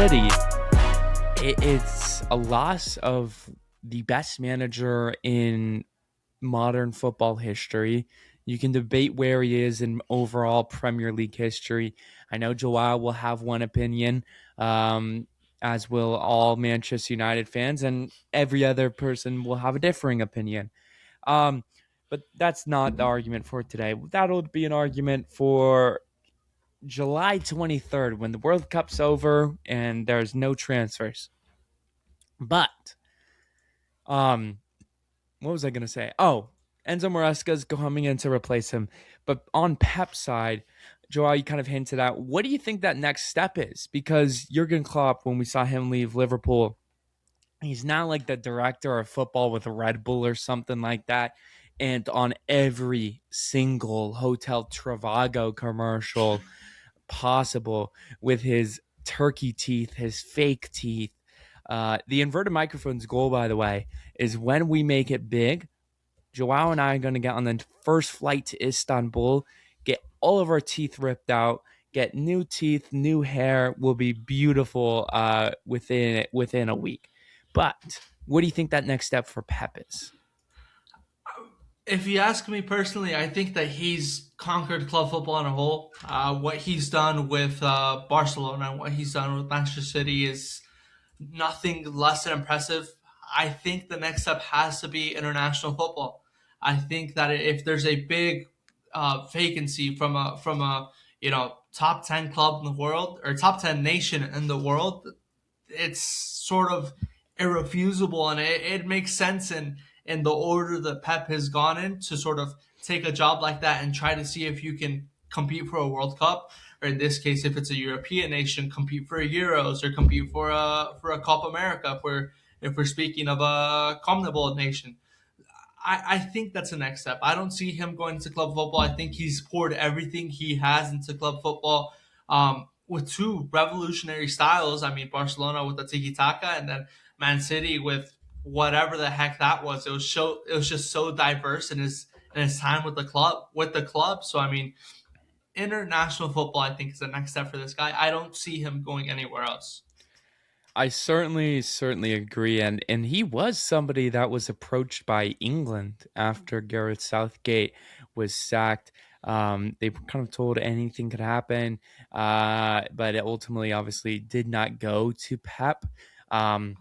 City, it's a loss of the best manager in modern football history. You can debate where he is in overall Premier League history. I know Joa'o will have one opinion, as will all Manchester United fans, and every other person will have a differing opinion. Um, but that's not the argument for today. That'll be an argument for July 23rd when the World Cup's over and there's no transfers. But what was I going to say? Oh, Enzo Maresca's coming in to replace him. But on Pep's side, Joao, you kind of hinted at, what do you think that next step is? Because Jurgen Klopp, when we saw him leave Liverpool, he's now like the director of football with Red Bull or something like that. And on every single Hotel Trivago commercial possible with his turkey teeth, his fake teeth. The inverted microphone's goal, by the way, is when we make it big, Joao and I are going to get on the first flight to Istanbul, get all of our teeth ripped out, get new teeth, new hair. Will be beautiful within a week. But what do you think that next step for Pep is? If you ask me personally, I think that he's conquered club football on a whole. What he's done with Barcelona and what he's done with Manchester City is nothing less than impressive. I think the next step has to be international football. I think that if there's a big vacancy from a top 10 club in the world or top 10 nation in the world, it's sort of irrefusable, and it makes sense in the order that Pep has gone in to sort of take a job like that and try to see if you can compete for a World Cup, or in this case, if it's a European nation, compete for a Euros or compete for a Copa America. If we're speaking of a CONMEBOL nation, I think that's the next step. I don't see him going to club football. I think he's poured everything he has into club football, with two revolutionary styles. I mean, Barcelona with the tiki taka, and then Man City with whatever the heck that was. It was just so diverse in his time with the club. So I mean, international football, I think, is the next step for this guy. I don't see him going anywhere else. I certainly agree, and he was somebody that was approached by England after Gareth Southgate was sacked. They were kind of told anything could happen, but it ultimately, obviously, did not go to Pep. Um,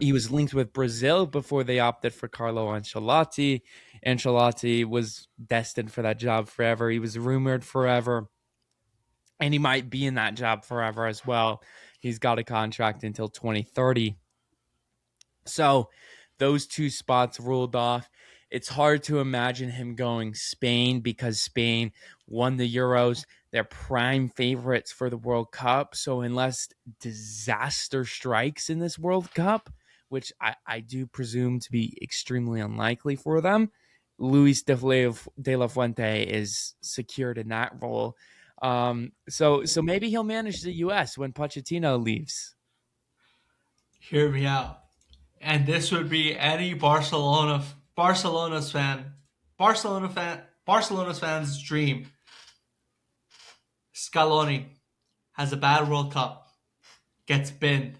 he was linked with Brazil before they opted for Carlo Ancelotti. Ancelotti was destined for that job forever. He was rumored forever, and he might be in that job forever as well. He's got a contract until 2030. So those two spots ruled off. It's hard to imagine him going Spain because Spain won the Euros. They're prime favorites for the World Cup. So unless disaster strikes in this World Cup, which I do presume to be extremely unlikely for them, Luis de la Fuente is secured in that role. So maybe he'll manage the U.S. when Pochettino leaves. Hear me out. And this would be any Barcelona's fan, Barcelona's fan's dream. Scaloni has a bad World Cup, gets binned.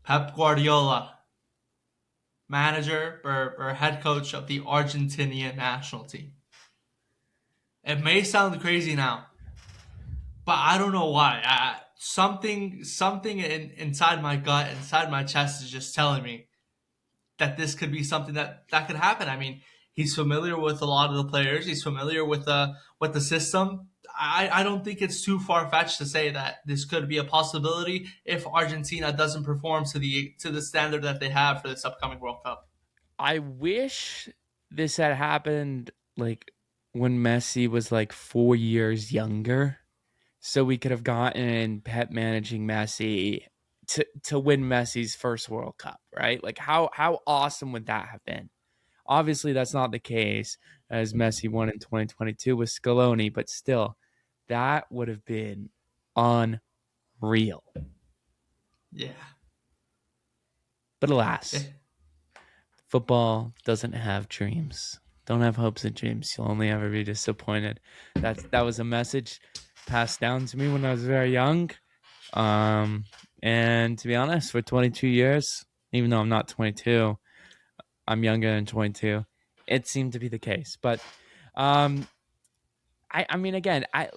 Pep Guardiola, manager or head coach of the Argentinian national team. It may sound crazy now, but I don't know why. Something inside my gut, inside my chest, is just telling me that this could be something that could happen. I mean, he's familiar with a lot of the players. He's familiar with the system. I don't think it's too far fetched to say that this could be a possibility if Argentina doesn't perform to the standard that they have for this upcoming World Cup. I wish this had happened like when Messi was like 4 years younger, so we could have gotten Pep managing Messi to win Messi's first World Cup, right? Like how awesome would that have been? Obviously, that's not the case as Messi won in 2022 with Scaloni, but still, that would have been unreal. Yeah. But alas, Eh, football doesn't have dreams. Don't have hopes and dreams. You'll only ever be disappointed. That was a message passed down to me when I was very young. Um, and to be honest, for 22 years, even though I'm not 22, I'm younger than 22. It seemed to be the case, but um, I mean, again, I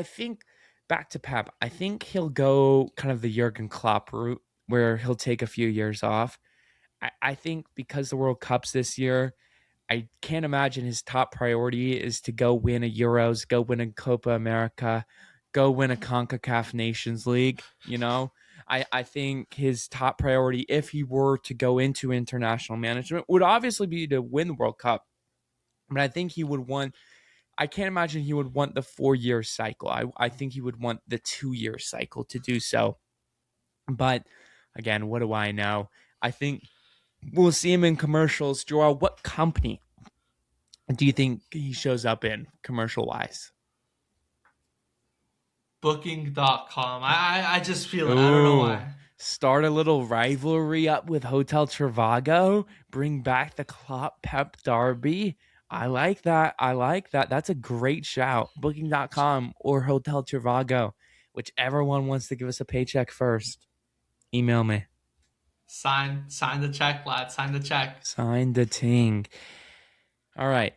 think back to Pep. I think he'll go kind of the Jurgen Klopp route, where he'll take a few years off. I think because the World Cup's this year, I can't imagine his top priority is to go win a Euros, go win a Copa America, go win a CONCACAF Nations League. I think his top priority, if he were to go into international management, would obviously be to win the World Cup. But I think he would want, I can't imagine he would want the 4 year cycle. I think he would want the 2 year cycle to do so. But again, what do I know? I think we'll see him in commercials. Joa'o, what company do you think he shows up in commercial wise? Booking.com. I just feel it. I don't know Oh, why. start a little rivalry up with Hotel Trivago. Bring back the Klopp Pep Derby. I like that. I like that. That's a great shout. Booking.com or Hotel Trivago, whichever one wants to give us a paycheck first. Email me. Sign the check, lad. Sign the check. Sign the ting. All right.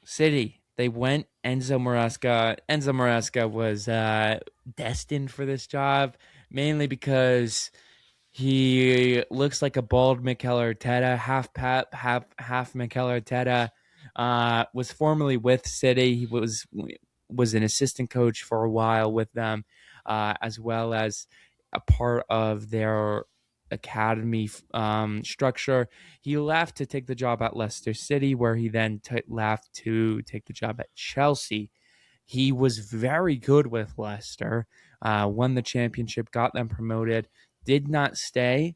City. They went Enzo Maresca. Enzo Maresca was destined for this job mainly because he looks like a bald Mikel Arteta, half Pep, half Mikel Arteta. Was formerly with City. He was an assistant coach for a while with them, as well as a part of their academy structure. He left to take the job at Leicester City, where he then left to take the job at Chelsea. He was very good with Leicester, won the championship, got them promoted, did not stay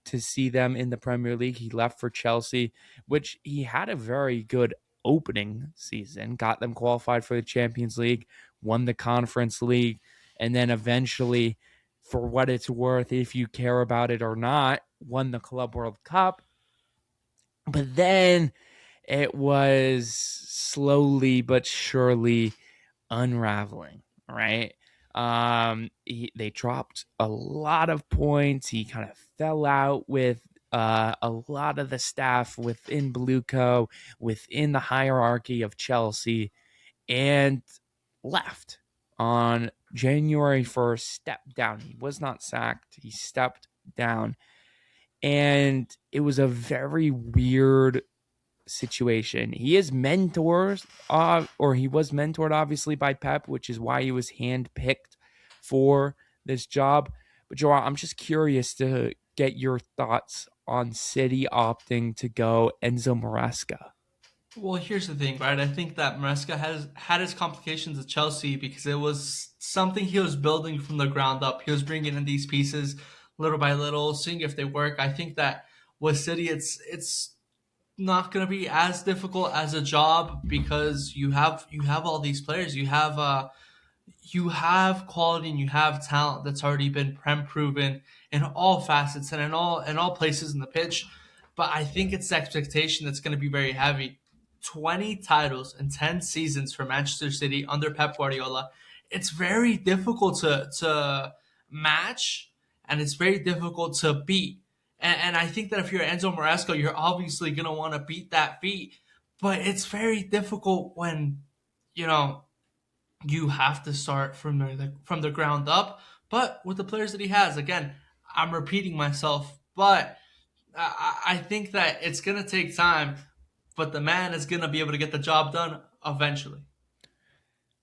to see them in the Premier League. He left for Chelsea, which he had a very good opening season, got them qualified for the Champions League, won the Conference League, and then eventually, for what it's worth, if you care about it or not, won the Club World Cup. But then it was slowly but surely unraveling, right? They dropped a lot of points. He kind of fell out with a lot of the staff within Blueco, within the hierarchy of Chelsea, and left on January 1st, stepped down. He was not sacked, he stepped down. And it was a very weird situation. He is mentors, or he was mentored obviously by Pep, which is why he was handpicked for this job. But Joao, I'm just curious to get your thoughts on City opting to go Enzo Maresca. Well, here's the thing, right? I think that Maresca has had his complications at Chelsea because it was something he was building from the ground up. He was bringing in these pieces little by little, seeing if they work. I think that with City, it's not going to be as difficult as a job because you have all these players. You have quality and you have talent that's already been prem proven in all facets and in all places in the pitch. But I think it's the expectation that's going to be very heavy. 20 titles in 10 seasons for Manchester City under Pep Guardiola. It's very difficult to match and it's very difficult to beat. And I think that if you're Enzo Maresca, you're obviously going to want to beat that feat. But it's very difficult when, you know, you have to start from the ground up. But with the players that he has, again, I'm repeating myself, but I think that it's gonna take time. But the man is gonna be able to get the job done eventually.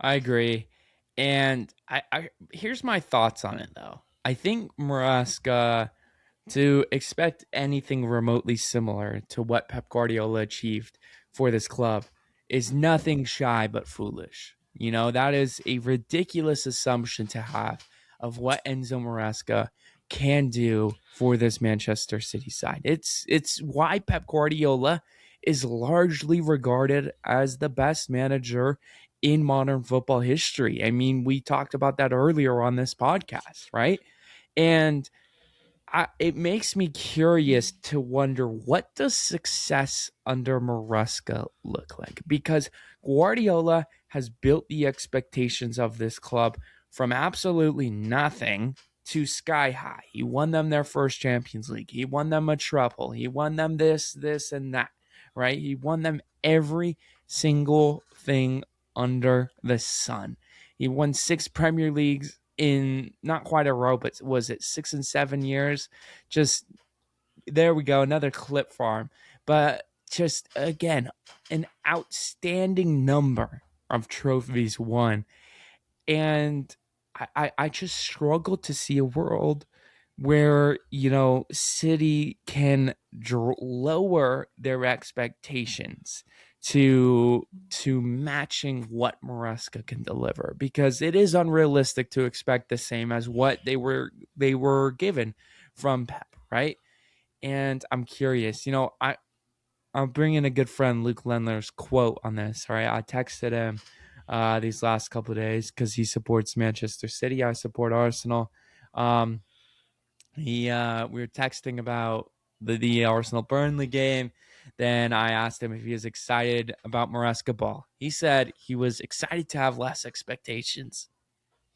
I agree. And I here's my thoughts on it though. I think Maresca, to expect anything remotely similar to what Pep Guardiola achieved for this club is nothing shy but foolish. That is a ridiculous assumption to have of what Enzo Maresca can do for this Manchester City side. It's why Pep Guardiola is largely regarded as the best manager in modern football history. I mean, we talked about that earlier on this podcast, right? And it makes me curious to wonder, what does success under Maresca look like? Because Guardiola has built the expectations of this club from absolutely nothing to sky high. He won them their first Champions League. He won them a treble. He won them this, and that, right? He won them every single thing under the sun. He won 6 Premier Leagues in not quite a row, but was it 6 and 7 years? Just there we go, another clip farm. But just again, an outstanding number of trophies won. And I just struggle to see a world where, City can lower their expectations to matching what Maresca can deliver, because it is unrealistic to expect the same as what they were given from Pep, right? And I'm curious, I'm bringing a good friend Luke Lendler's quote on this. All right, I texted him these last couple of days because he supports Manchester City. I support Arsenal. Um, we were texting about the Arsenal Burnley game. Then I asked him if he was excited about Maresca ball. He said he was excited to have less expectations.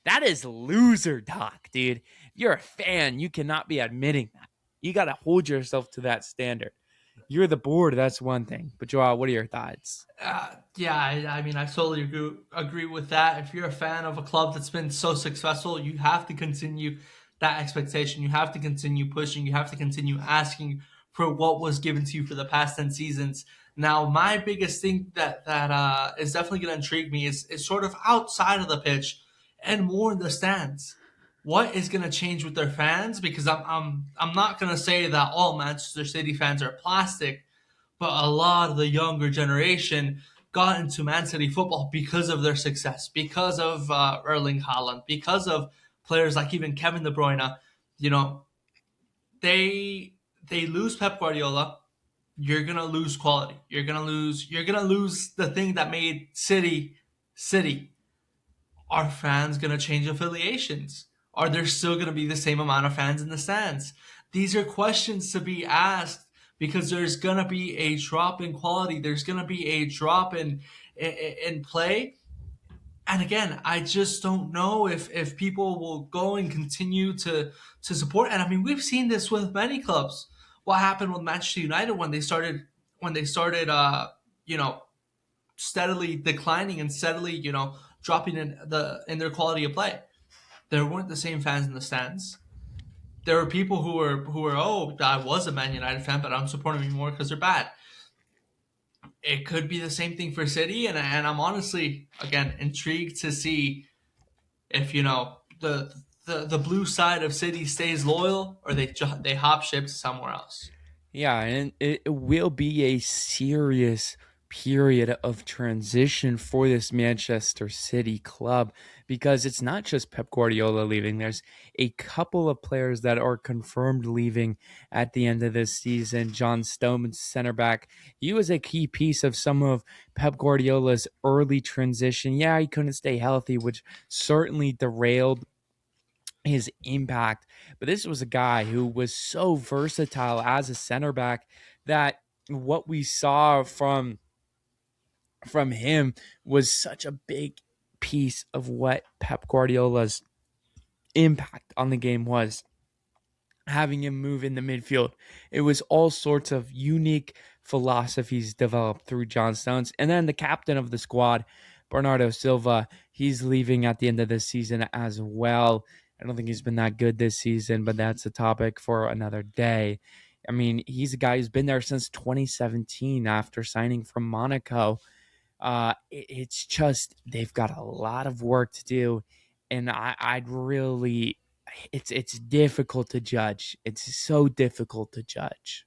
That is loser talk, dude. If you're a fan, you cannot be admitting that. You got to hold yourself to that standard. You're the board, that's one thing. But Joa'o, what are your thoughts? Yeah, I mean, I totally agree with that. If you're a fan of a club that's been so successful, you have to continue that expectation. You have to continue pushing. You have to continue asking for what was given to you for the past 10 seasons. Now, my biggest thing that is definitely going to intrigue me is sort of outside of the pitch and more in the stands. What is going to change with their fans? Because I'm not going to say that all Manchester City fans are plastic, but a lot of the younger generation got into Man City football because of their success, because of Erling Haaland, because of players like even Kevin De Bruyne. You know, they they lose Pep Guardiola, you're gonna lose quality. You're gonna lose the thing that made City City. Are fans going to change affiliations? Are there still going to be the same amount of fans in the stands? These are questions to be asked because there's going to be a drop in quality. There's going to be a drop in play. And again, I just don't know if people will go and continue to support. And I mean, we've seen this with many clubs. What happened with Manchester United when they started you know steadily declining and steadily, dropping in their quality of play. There weren't the same fans in the stands. There were people who were oh, I was a Man United fan, but I'm supporting them more because they're bad. It could be the same thing for City, and I'm honestly again intrigued to see if the blue side of City stays loyal or they hop ship somewhere else. Yeah, and it will be a serious period of transition for this Manchester City club, because it's not just Pep Guardiola leaving. There's a couple of players that are confirmed leaving at the end of this season. John Stones, center back, he was a key piece of some of Pep Guardiola's early transition. Yeah, he couldn't stay healthy, which certainly derailed his impact. But this was a guy who was so versatile as a center back that what we saw from him was such a big piece of what Pep Guardiola's impact on the game was, having him move in the midfield. It was all sorts of unique philosophies developed through John Stones. And then the captain of the squad, Bernardo Silva, he's leaving at the end of this season as well. I don't think he's been that good this season, but that's a topic for another day. I mean, he's a guy who's been there since 2017 after signing from Monaco. It's just they've got a lot of work to do, and I'd really, it's difficult to judge. It's so difficult to judge.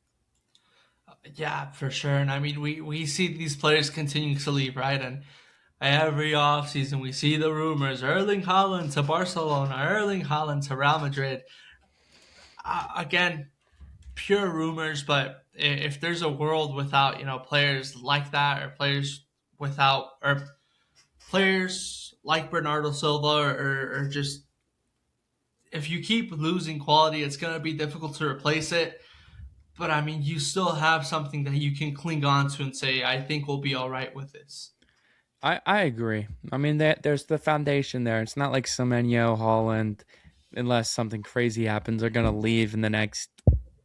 Yeah, for sure. And I mean, we see these players continuing to leave, right? And every offseason, we see the rumors: Erling Haaland to Barcelona, Erling Haaland to Real Madrid. Again, pure rumors. But if there's a world without players like that, or players like Bernardo Silva, or just if you keep losing quality, it's going to be difficult to replace it. But I mean, you still have something that you can cling on to and say, I think we'll be all right with this. I agree. I mean, that there's the foundation there. It's not like Semenyo, Holland, unless something crazy happens, are gonna leave in the next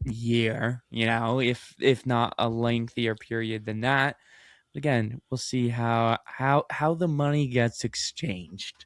year. If not a lengthier period than that. Again, we'll see how the money gets exchanged.